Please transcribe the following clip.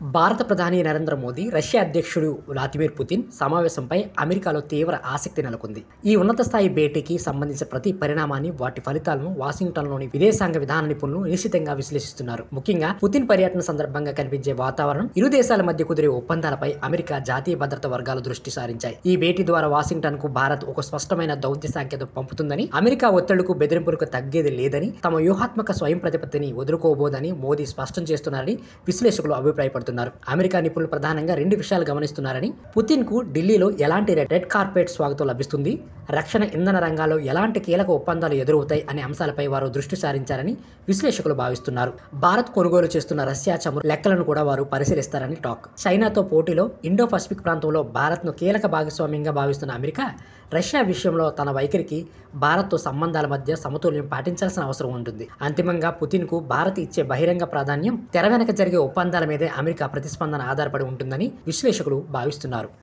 భారత ప్రధాని నరేంద్ర మోదీ, రష్యా అధ్యక్షుడు వ్లాదిమిర్ పుతిన్ సమావేశంపై అమెరికాలో తీవ్ర ఆసక్తి నెలకొంది. ఈ ఉన్నత స్థాయి భేటీకి సంబంధించిన ప్రతి పరిణామాన్ని, వాటి ఫలితాలను వాషింగ్టన్లోని విదేశాంగ విధాన నిపుణులు నిశితంగా విశ్లేషిస్తున్నారు. ముఖ్యంగా పుతిన్ పర్యటన సందర్భంగా కనిపించే వాతావరణం, ఇరు దేశాల మధ్య కుదిరే ఒప్పందాలపై అమెరికా జాతీయ భద్రతా వర్గాలు దృష్టి సారించాయి. ఈ భేటీ ద్వారా వాషింగ్టన్ కు భారత్ ఒక స్పష్టమైన దౌత్య సంకేతం పంపుతుందని, అమెరికా ఒత్తిళ్లకు బెదిరింపులకు తగ్గేది లేదని, తమ వ్యూహాత్మక స్వయం ప్రతిపత్తిని వదులుకోబోదని మోదీ స్పష్టం చేస్తున్నారని విశ్లేషకులు అభిప్రాయపడుతున్నారు. అమెరికా నిపుణులు ప్రధానంగా రెండు విషయాలు గమనిస్తున్నారని, పుతిన్ కు ఢిల్లీలో ఎలాంటి రెడ్ కార్పెట్ స్వాగతం లభిస్తుంది, రక్షణ ఇంధన రంగాల్లో ఎలాంటి కీలక ఒప్పందాలు ఎదురవుతాయి అనే అంశాలపై వారు దృష్టి సారించారని విశ్లేషకులు భావిస్తున్నారు. భారత్ కొనుగోలు చేస్తున్న రష్యా చమురు లెక్కలను కూడా వారు పరిశీలిస్తారని టాక్. చైనాతో పోటీలో ఇండో పసిఫిక్ ప్రాంతంలో భారత్ను కీలక భాగస్వామ్యంగా భావిస్తున్న అమెరికా, రష్యా విషయంలో తన వైఖరికి భారత్తో సంబంధాల మధ్య సమతుల్యం పాటించాల్సిన అవసరం ఉంటుంది. అంతిమంగా పుతిన్ కు భారత్ ఇచ్చే బహిరంగ ప్రాధాన్యం, తెర వెనక జరిగే ఒప్పందాల మీదే అమెరికా ప్రతిస్పందన ఆధారపడి ఉంటుందని విశ్లేషకులు భావిస్తున్నారు.